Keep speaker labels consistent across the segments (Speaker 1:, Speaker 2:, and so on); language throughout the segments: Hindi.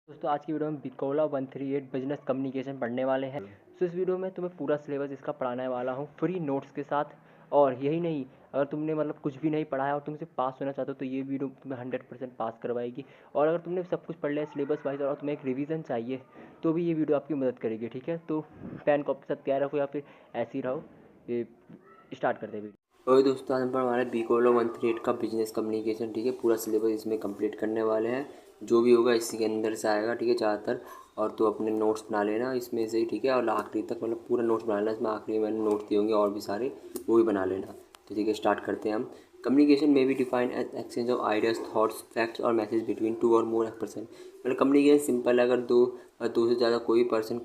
Speaker 1: दोस्तों आज की वीडियो में बिकोला 138 बिजनेस कम्युनिकेशन पढ़ने वाले हैं। तो इस वीडियो में तुम्हें पूरा सिलेबस इसका पढ़ाने वाला हूँ फ्री नोट्स के साथ। और यही नहीं, अगर तुमने कुछ भी नहीं पढ़ा है और तुम इसे पास होना चाहते हो तो ये वीडियो तुम्हें 100% पास करवाएगी। और अगर तुमने सब कुछ पढ़ लिया सिलेबस वाइज और तुम्हें एक रिवीजन चाहिए तो भी ये वीडियो आपकी मदद करेगी। ठीक है, तो पेन कॉपी साथ तैयार रखो या फिर ऐसे ही रहो। ये स्टार्ट करते हैं वीडियो।
Speaker 2: और दोस्तों आज हम हमारे बीकोलो 138 का बिजनेस कम्युनिकेशन, ठीक है, पूरा सिलेबस इसमें कंप्लीट करने वाले हैं। जो भी होगा इसी के अंदर से आएगा, ठीक है, ज़्यादातर। और तो अपने नोट्स बना लेना इसमें से ही, ठीक है, और आखिरी तक पूरा नोट्स बना लेना। इसमें आखिरी में मैंने नोट्स दिए होंगे और भी सारे, वो भी बना लेना। तो ठीक है, स्टार्ट करते हैं हम। कम्युनिकेशन में भी define as exchange of ideas, thoughts, facts और मैसेज बिटवीन टू और मोर पर्सन। कम्युनिकेशन सिंपल है। अगर दो से ज़्यादा कोई पर्सन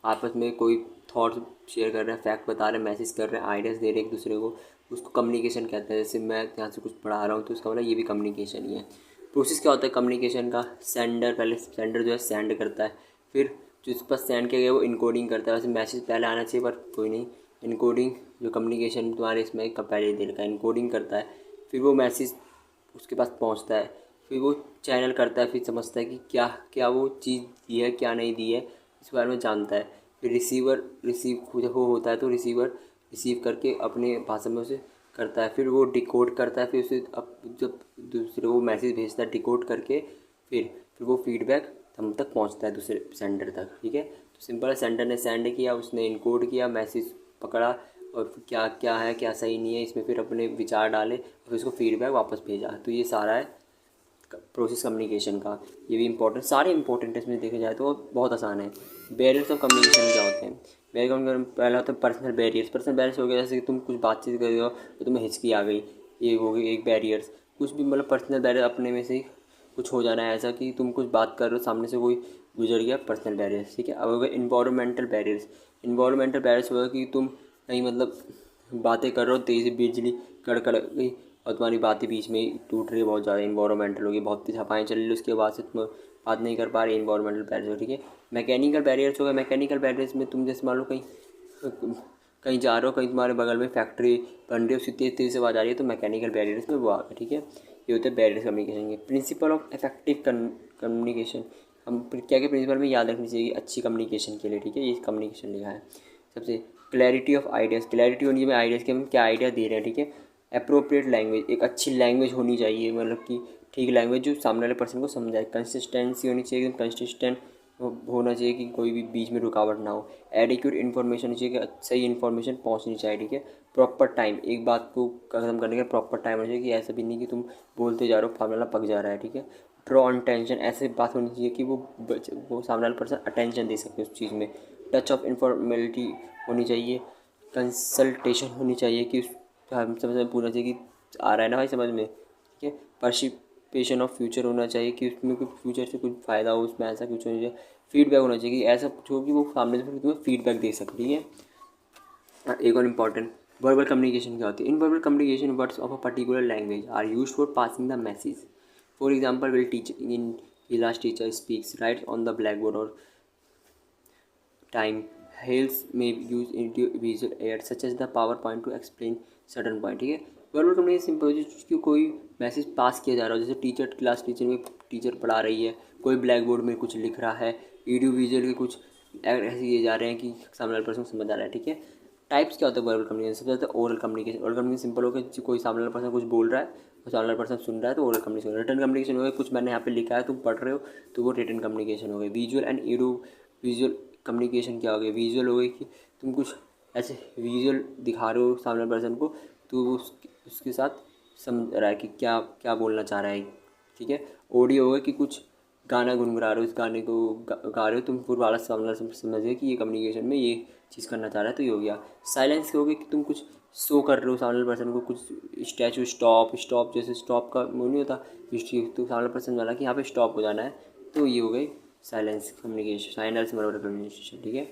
Speaker 2: आपस में कोई थॉट्स शेयर कर रहे हैं, फैक्ट बता रहे हैं, मैसेज कर रहे हैं, आइडियाज़ दे रहे हैं एक दूसरे को, उसको कम्युनिकेशन कहते हैं। जैसे मैं यहाँ से कुछ पढ़ा रहा हूँ तो उसका ये भी कम्युनिकेशन ही है। प्रोसेस क्या होता है कम्युनिकेशन का? पहले सेंडर जो है सेंड करता है, फिर जिस पर सेंड किया गया वो इनकोडिंग करता है। वैसे मैसेज पहले आना चाहिए पर कोई नहीं, इनकोडिंग जो कम्युनिकेशन तुम्हारे इसमें पहले दे रखा है, इनकोडिंग करता है। फिर वो मैसेज उसके पास पहुँचता है, फिर वो चैनल करता है, फिर समझता है कि क्या क्या वो चीज़ दी है, क्या नहीं दी है, इस बारे में जानता है। फिर रिसीव जब वो होता है तो रिसीव करके अपने भाषा में उसे करता है, फिर वो डिकोड करता है, फिर उसे अब जब दूसरे वो मैसेज भेजता है डिकोड करके, फिर वो फीडबैक हम तक पहुंचता है दूसरे सेंडर तक। ठीक है, तो सिंपल है, सेंडर ने सेंड किया, उसने इनकोड किया, मैसेज पकड़ा और फिर क्या क्या है क्या सही नहीं है इसमें फिर अपने विचार डाले और फिर उसको फीडबैक वापस भेजा। तो ये सारा है प्रोसेस कम्युनिकेशन का। ये भी इंपॉर्टेंट, सारे इंपॉर्टेंट है इसमें देखा जाए तो बहुत आसान है। बैरियर्स ऑफ कम्युनिकेशन क्या होते हैं? बैरियर पहला होता है पर्सनल बैरियर्स। पर्सनल बैरियर्स हो गया जैसे कि तुम कुछ बातचीत कर रहे हो तो तुम्हें हिचकी आ गई, ये हो गई एक बैरियर्स। कुछ भी पर्सनल बैरियर अपने में से ही कुछ हो जाना है, ऐसा कि तुम कुछ बात कर रहे हो सामने से कोई गुजर गया, पर्सनल बैरियर्स। ठीक है, अब हो गए इन्वायरमेंटल बैरियर्स। इन्वायरमेंटल बैरियर्स होगा कि तुम कहीं बातें कर रहे हो, तेज़ बिजली कड़कड़ गई और तुम्हारी बातें बीच में ही टूट रही है, बहुत ज़्यादा इन्वायरमेंटल होगी, बहुत तेज हवाएं चल रही, उसके बाद से तुम बात नहीं कर पा रहे, इन्वायरमेंटल बैरियर। ठीक है, मैकेनिकल बैरियर्स होगा। मैकेनिकल बैरियर्स में तुम जैसे मान लो कहीं जा रहे हो, कहीं तुम्हारे बगल में फैक्ट्री बन रही है, उसकी तेज़ तेज़ से आवाज़ आ रही है, तो मैकेनिकल बैरियर्स में वो आ गया। ठीक है, ये होता है बैरियर्स कम्युनिकेशन के। प्रिंसिपल ऑफ इफेक्टिव कम्युनिकेशन, हम क्या क्या प्रिंसिपल में याद रखनी चाहिए अच्छी कम्युनिकेशन के लिए। ठीक है, ये कम्युनिकेशन लिखा है। सबसे क्लैरिटी ऑफ आइडियाज़, क्लैरिटी होनी चाहिए आइडियाज़ के, हम क्या आइडिया दे रहे हैं। ठीक है, अप्रोप्रिएट लैंग्वेज, एक अच्छी लैंग्वेज होनी चाहिए, कि ठीक लैंग्वेज जो सामने वाले पर्सन को समझाए। कंसिस्टेंसी होनी चाहिए, एकदम कंसिस्टेंट होना चाहिए कि कोई भी बीच में रुकावट ना हो। एडिक्यूट इन्फॉर्मेशन होनी चाहिए कि सही इन्फॉर्मेशन पहुंचनी चाहिए। ठीक है, प्रॉपर टाइम, एक बात को खत्म करने का प्रॉपर टाइम होना चाहिए कि ऐसा भी नहीं कि तुम बोलते जा रहे हो सामने वाला पक जा रहा है। ठीक है, ड्रॉ ऑन टेंशन, ऐसे बात होनी चाहिए कि वो सामने वाला पर्सन अटेंशन दे सके उस चीज़ में। टच ऑफ इन्फॉर्मेलिटी होनी चाहिए। कंसल्टेशन होनी चाहिए कि हम समझ में पूरा चाहिए कि आ रहा है ना भाई समझ में। ठीक है, पार्टिसिपेशन ऑफ फ्यूचर होना चाहिए कि उसमें कुछ फ्यूचर से कुछ फ़ायदा हो, उसमें ऐसा कुछ होना चाहिए। फीडबैक होना चाहिए कि ऐसा कुछ हो कि वो सामने से तुम्हें फीडबैक दे सके। ठीक है, एक और इम्पॉर्टेंट, वर्बल कम्युनिकेशन क्या होती है? In verbal communication words of a particular language are used for passing the message. For example, will teach in class teacher speaks writes on the black board और time. Hales may use visual aids such as the PowerPoint to explain certain point. ठीक है, वर्बल कम्युनिकेशन सिंपल कि कोई मैसेज पास किया जा रहा हो, जैसे क्लास टीचर में टीचर पढ़ा रही है, कोई ब्लैक बोर्ड में कुछ लिख रहा है, वीडियो विजुअल के कुछ ऐसे किए जा रहे हैं कि सामने वाले पर्सन को समझ आ रहा है। ठीक है, टाइप्स क्या होता है वर्बल कम्युनिकेशन? सबसे ज़्यादा oral communication. Oral communication simple हो गया, कोई सामने वाला पर्सन कुछ बोल रहा है और सामने वाला पर्सन सुन रहा है तो ओरल कम्युनिकेशन। रिटन कम्युनिकेशन हो गया, कुछ मैंने यहाँ पे लिखा है तुम पढ़ रहे हो तो वो रिटन कम्युनिकेशन हो गई। विजुअल एंड विजुअल कम्युनिकेशन क्या हो गया? विजुअल हो गई कि तुम कुछ ऐसे विजुअल दिखा रहे हो सामने पर्सन को तो वो उसके साथ समझ रहा है कि क्या क्या बोलना चाह रहा है। ठीक है, ऑडियो हो गया कि कुछ गाना गुनगुना रहे हो, इस गाने को गा रहे हो तुम, पूरा वाला सामने वाला समझ गए कि ये कम्युनिकेशन में ये चीज़ करना चाह रहा है, तो ये हो गया। साइलेंस हो गया कि तुम कुछ शो कर रहे हो सामने वाले पर्सन को, कुछ स्टैचू स्टॉप जैसे स्टॉप का वो नहीं होता, तो सामने पर्सन वाला कि यहाँ पे स्टॉप हो जाना है, तो ये हो गई silence communication, silence verbal communication. ठीक है,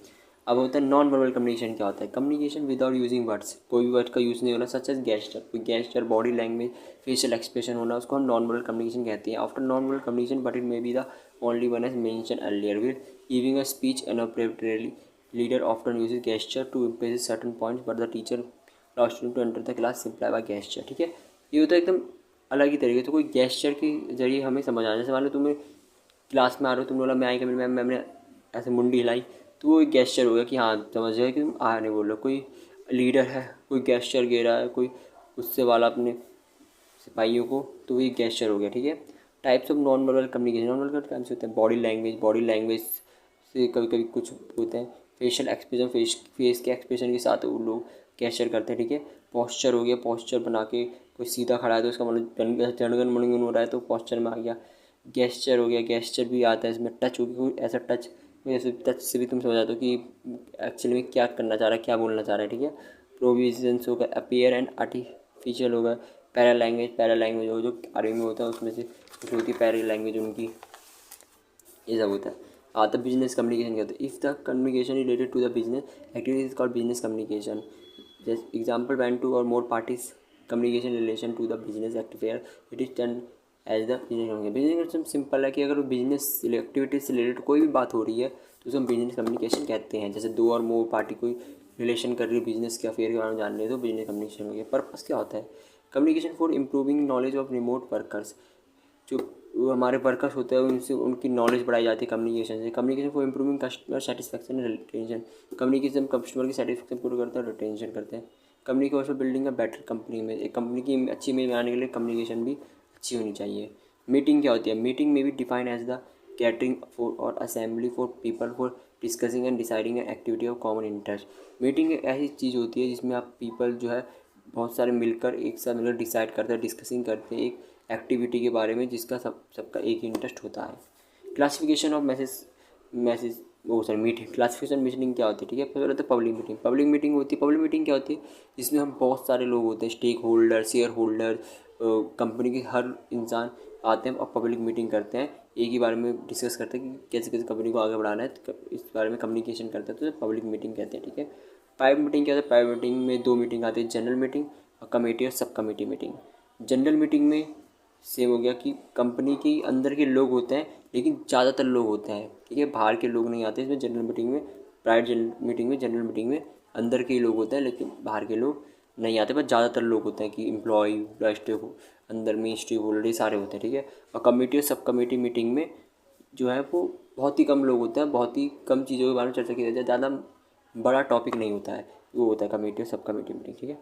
Speaker 2: अब होता है नॉन वर्बल कम्युनिकेशन। क्या होता है? कम्युनिकेशन विदाउट यूजिंग वर्ड्स, कोई भी वर्ड का यूज़ नहीं होना, सच एज गेस्चर, कोई gesture, body language, facial expression होना, उसको हम नॉन वर्बल कम्युनिकेशन कहते हैं। After non verbal communication but it may be the only one as mention earlier, will giving a speech unappropriately, leader often uses gesture to impress certain points but the teacher law student to enter the class simply by gesture. ठीक है, ये होता है एकदम अलग ही तरीके से, कोई गेस्चर के जरिए हमें समझ आना। जैसे मान लो तुम्हें क्लास में आ रहे हो, तुमने बोला मैं आई कमिंग मैम, मैम ने ऐसे मुंडी हिलाई, तो वो एक गेस्चर हो गया कि हाँ समझ गए कि तुम आ नहीं बोल रहे हो। कोई लीडर है, कोई गेस्चर दे रहा है, कोई उससे वाला अपने सिपाहियों को, तो वो एक गेस्चर हो गया, ठीक है। Types of non verbal communication, non verbal types होते हैं बॉडी लैंग्वेज से कभी कभी कुछ होते हैं, फेशियल एक्सप्रेशन, फेस के एक्सप्रेशन के साथ वो लोग गेस्चर करते हैं, ठीक है। पॉस्चर हो गया, पॉस्चर बना के कोई सीधा खड़ा है तो उसका मतलब जनगण मनगन हो रहा है तो पॉस्चर में आ गया। गेस्चर हो गया, गेस्चर भी आता है इसमें। टच हो गया, कोई ऐसा टच, कोई ऐसे टच से भी तुम समझ जाते हो कि एक्चुअली में क्या करना चाह रहा है, क्या बोलना चाह रहा है, ठीक है। प्रोविजन्स होगा, अपीयर एंड आर्टिफिशियल होगा। पैरा लैंग्वेज हो जो आर्मी में होता है, उसमें से कुछ होती है पैरा लैंग्वेज उनकी, ये सब होता है। आता बिजनेस कम्युनिकेशन कहते हैं। If the communication related to the business activity is called business communication. जैसे एग्जाम्पल, वैन टू और more parties communication relation to the business activity it is termed as the business communication. Business simple है कि अगर बिजनेस एक्टिविटीज से रिलेटेड कोई भी बात हो रही है तो उसे हम बिजनेस कम्युनिकेशन कहते हैं। जैसे दो और मोर पार्टी कोई रिलेशन कर रही है, बिजनेस के अफेयर के बारे में जान रही है, तो बिजनेस कम्युनिकेशन हो गया। पर्पस क्या होता है? Communication for improving knowledge of remote workers. जो हमारे वर्कर्स होते हैं उनसे उनकी नॉलेज बढ़ाई जाती है कम्युनिकेशन से। Communication for improving customer satisfaction and retention. Communication customer की सेटिस्फैक्शन पूरा करते हैं और रिटेंशन करते हैं। Communication for building a better company में, एक कंपनी की अच्छी इमेज बनाने के लिए कम्युनिकेशन भी अच्छी होनी चाहिए। मीटिंग क्या होती है? मीटिंग में भी define as the gathering for और assembly for people for discussing and deciding an activity of common interest. Meeting एक ऐसी चीज़ होती है जिसमें आप पीपल जो है बहुत सारे मिलकर एक साथ मिलकर डिसाइड करते हैं, डिस्कसिंग करते हैं एक एक्टिविटी के बारे में जिसका सबका एक इंटरेस्ट होता है। Classification of message meeting. Classification meeting क्या होती है? ठीक है, पहले होता है पब्लिक मीटिंग। पब्लिक मीटिंग होती है, पब्लिक मीटिंग क्या होती है? जिसमें हम बहुत सारे लोग होते हैं, stakeholder, shareholder, company के हर इंसान आते हैं और पब्लिक मीटिंग करते हैं, एक ही बारे में डिस्कस करते हैं कि कैसे कैसे कंपनी को आगे बढ़ाना है, तो इस बारे में कम्युनिकेशन करते हैं, तो पब्लिक मीटिंग कहते हैं, ठीक है। प्राइवेट मीटिंग क्या होता है? प्राइवेट मीटिंग में दो मीटिंग आती है, जनरल मीटिंग और कमेटी और sub committee meeting. General meeting में सेम हो गया कि कंपनी के अंदर के लोग होते हैं लेकिन ज़्यादातर लोग होते हैं, ठीक है, बाहर के लोग नहीं आते इसमें जनरल मीटिंग में। प्राइवेट जनरल मीटिंग में अंदर के ही लोग होते हैं लेकिन बाहर के लोग नहीं आते, बस ज़्यादातर लोग होते हैं कि एम्प्लॉय स्टेक अंदर में स्टेक होल्डर ये सारे होते हैं, ठीक है। और कमेटी और सब कमेटी मीटिंग में जो है वो बहुत ही कम लोग होते हैं, बहुत ही कम चीज़ों के बारे में चर्चा की जाती है, ज़्यादा बड़ा टॉपिक नहीं होता है, वो होता है कमेटी और सब कमेटी मीटिंग, ठीक है।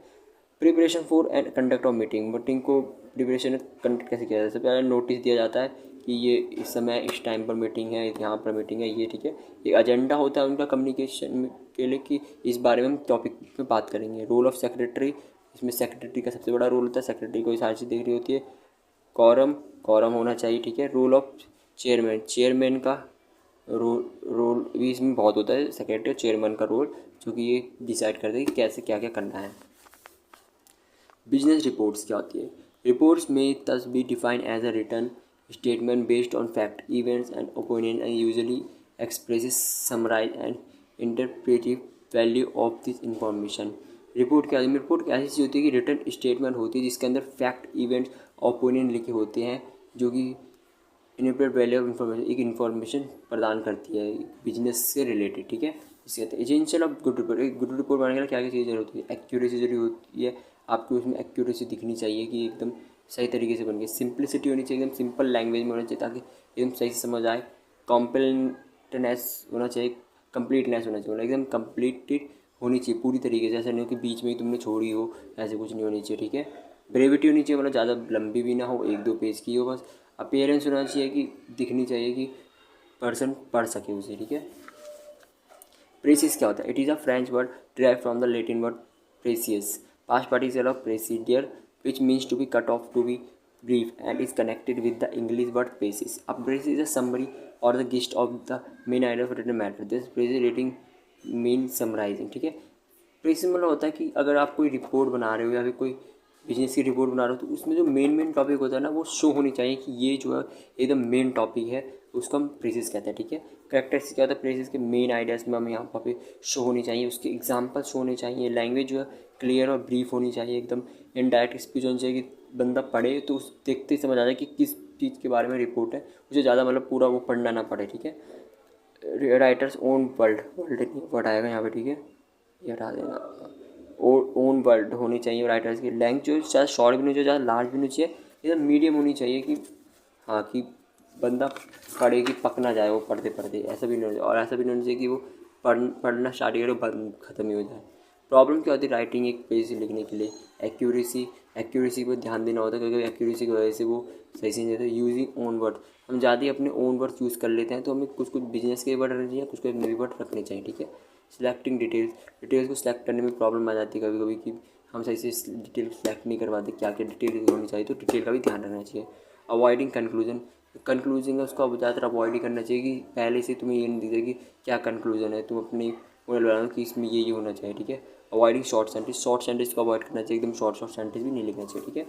Speaker 2: Preparation for and conduct of meeting को प्रिपरेशन कंडक्ट कैसे किया जाता है? सबसे पहले नोटिस दिया जाता है कि ये इस समय इस टाइम पर मीटिंग है, यहाँ पर मीटिंग है, ये ठीक है। एक एजेंडा होता है उनका कम्युनिकेशन के लिए कि इस बारे में हम टॉपिक पे बात करेंगे। रोल ऑफ सेक्रेटरी, इसमें सेक्रेटरी का सबसे बड़ा रोल होता है, सेक्रेटरी को सारी चीज़ देख रही होती है। कॉरम होना चाहिए, ठीक है। रोल ऑफ चेयरमैन का रोल भी इसमें बहुत होता है, सेक्रेटरी और चेयरमैन का रोल, जो कि ये डिसाइड करते हैं कि कैसे क्या क्या करना है। बिजनेस रिपोर्ट्स क्या होती है? रिपोर्ट्स में thus be defined as a written statement based on fact, events and opinion and usually expresses summarize and interpretive value of this information। Report क्या है? रिपोर्ट ऐसी चीज़ होती है कि रिटन स्टेटमेंट होती है जिसके अंदर फैक्ट, इवेंट्स, ओपिनियन लिखे होते हैं जो कि इनपुट वैल्यू ऑफ इन्फॉर्मेशन, एक इन्फॉर्मेशन प्रदान करती है बिजनेस से रिलेटेड, ठीक है। इसे कहते हैं एजेंशियल ऑफ गुड रिपोर्ट। एक गुड रिपोर्ट बनाने के लिए क्या क्या चीज़ें होती है? एक्यूरेसी जरूरी होती है, आपको उसमें एक्यूरेसी दिखनी चाहिए कि एकदम सही तरीके से बन गई। सिंप्लिसिटी होनी चाहिए, एकदम सिंपल लैंग्वेज में होना चाहिए ताकि एकदम सही से समझ आए। कॉम्प्लीटनेस होना चाहिए, कंप्लीटनेस होना चाहिए, एकदम कंप्लीटेड होनी चाहिए पूरी तरीके से, ऐसा नहीं हो कि बीच में ही तुमने छोड़ी हो, ऐसे कुछ नहीं होनी चाहिए, ठीक है। ब्रेविटी होनी चाहिए, मतलब ज़्यादा लंबी भी ना हो, एक दो पेज की हो बस। अपीयरेंस होना चाहिए कि दिखनी चाहिए कि पर्सन पढ़ सके उसे, ठीक है। प्रेसिस क्या होता है? It is a French word derive from the Latin word प्रेसियस, पास्ट पार्टिसिपल ऑफ प्रेसिडियर which means to be cut off, to be brief and is connected with the English word precis. A precis is a summary or the gist of the main idea of written matter. This precis rating means summarizing, ठीक है। प्रेसिस मतलब होता है कि अगर आप कोई रिपोर्ट बना रहे हो या फिर कोई बिजनेस की रिपोर्ट बना रहे हो तो उसमें जो मेन टॉपिक होता है ना वो शो होनी चाहिए कि ये जो है एकदम मेन टॉपिक है, उसको हम प्रेसिस कहते हैं, ठीक है। करेक्टरिस्टिक क्या होता है? प्रेसिस के मेन आइडियाज़ में हम यहाँ पे शो होनी चाहिए, उसके एग्जाम्पल शो होने चाहिए, लैंग्वेज जो है क्लियर और ब्रीफ होनी चाहिए, एकदम इनडायरेक्ट स्पीच होनी चाहिए कि बंदा पढ़े तो उस देखते ही समझ आ जाए कि किस चीज़ के बारे में रिपोर्ट है, उसे ज़्यादा मतलब पूरा वो पढ़ना ना पड़े, ठीक है। राइटर्स ओन वर्ड आएगा यहाँ पे, ठीक है, ये हटा देना। ओन वर्ड होनी चाहिए राइटर्स की। लैंग्वेज जो ज़्यादा शॉर्ट भी नहीं चाहिए, ज़्यादा लार्ज भी नहीं चाहिए, एकदम मीडियम होनी चाहिए कि हाँ कि बंदा पढ़े कि पक ना जाए वो पढ़ते पढ़ते, ऐसा भी नहीं होना चाहिए। और ऐसा भी नहीं होना चाहिए कि वो पढ़ना स्टार्ट करे बंद ख़त्म ही हो जाए। प्रॉब्लम क्या होती है राइटिंग एक पेज से लिखने के लिए? एक्यूरेसी पर ध्यान देना होता है, क्योंकि एक्यूरेसी की वजह से वो सही से नहीं देता। यूजिंग ओन वर्ड, हम ज़्यादा ही अपने ओन वर्ड्स यूज़ कर लेते हैं, तो हमें कुछ बिजनेस के वर्ड रखने चाहिए, कुछ नए वर्ड रखने चाहिए, ठीक है। सिलेक्टिंग डिटेल्स को सिलेक्ट करने में प्रॉब्लम आ जाती है कभी कभी कि हम सही से डिटेल सेलेक्ट नहीं करवाते, क्या क्या डिटेल होनी चाहिए, तो डिटेल का भी ध्यान रखना चाहिए। अवॉइडिंग कंक्लूजन है उसको अब ज़्यादातर अवॉइड ही करना चाहिए कि पहले से तुम्हें ये नहीं दिखता कि क्या कंक्लूजन है, तुम अपनी वो लगाना कि इसमें ये होना चाहिए, ठीक है। अवॉइडिंग शॉर्ट सेंटेंस को अवॉइड करना चाहिए, एकदम शॉर्ट सेंटेंस भी नहीं लिखना चाहिए, ठीक है।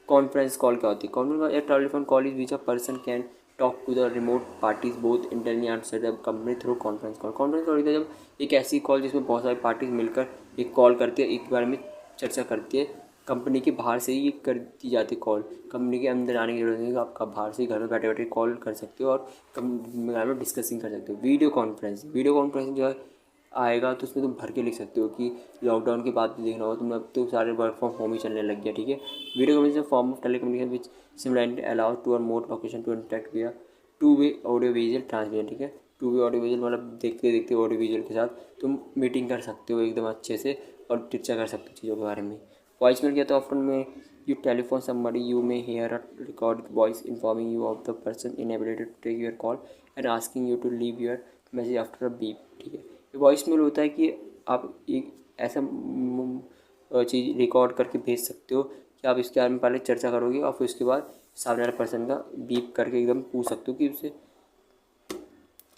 Speaker 2: कॉन्फ्रेंस कॉल क्या होती है? Conference call, a telephone call is which a person can talk to the remote parties both internally outside the company through conference call. Conference call होता है जब एक ऐसी कॉल जिसमें बहुत सारी पार्टीज मिलकर एक कॉल करती है, एक बारे में चर्चा करती है। कंपनी के बाहर से ही कर दी जाती है कॉल, कंपनी के अंदर आने की जरूरत नहीं है, आप बाहर से ही घर में बैठे बैठे कॉल कर सकते हो और कंपनी में डिस्कसिंग कर सकते हो। वीडियो कॉन्फ्रेंसिंग जो है आएगा तो उसमें तुम भर के लिख सकते हो कि लॉकडाउन के बाद भी देखना होगा तुम, अब तो सारे वर्क फ्रॉम होम ही चलने लग गया, ठीक है। Video conferencing form of telecommunication which similarly allow two और more location to interact via two way audio visual transmission, ठीक है। टू वे ऑडियो विजुअल मतलब देखते देखते ऑडियो विजुअल के साथ तुम मीटिंग कर सकते हो एकदम अच्छे से और चर्चा कर सकते हो चीज़ों के बारे में। वॉइस मेल क्या था? ऑफ्टन में you telephone somebody, you may hear a record voice informing you of the person inability to take your call and asking you to leave your message after a beep, ठीक है। वॉइस मेल होता है कि आप एक ऐसा चीज़ रिकॉर्ड करके भेज सकते हो कि आप इसके बारे में पहले चर्चा करोगे और फिर उसके बाद सामने वाले पर्सन का बीप करके एकदम पूछ सकते हो कि उसे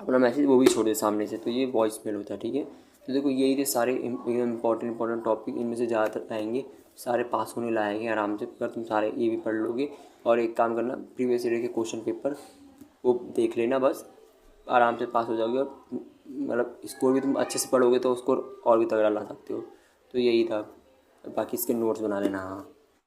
Speaker 2: अपना मैसेज वो भी छोड़ दे सामने से, तो ये वॉइस मेल होता है, ठीक है। तो देखो यही थे सारे एकदम इंपॉर्टेंट टॉपिक, इनमें से ज़्यादातर आएंगे, सारे पास होने लाएंगे आराम से अगर तुम सारे ये भी पढ़ लोगे। और एक काम करना, प्रीवियस ईयर के क्वेश्चन पेपर वो देख लेना, बस आराम से पास हो जाओगे और मतलब स्कोर भी तुम अच्छे से पढ़ोगे तो स्कोर और भी तगड़ा ला सकते हो। तो यही था, बाकी इसके नोट्स बना लेना। हाँ।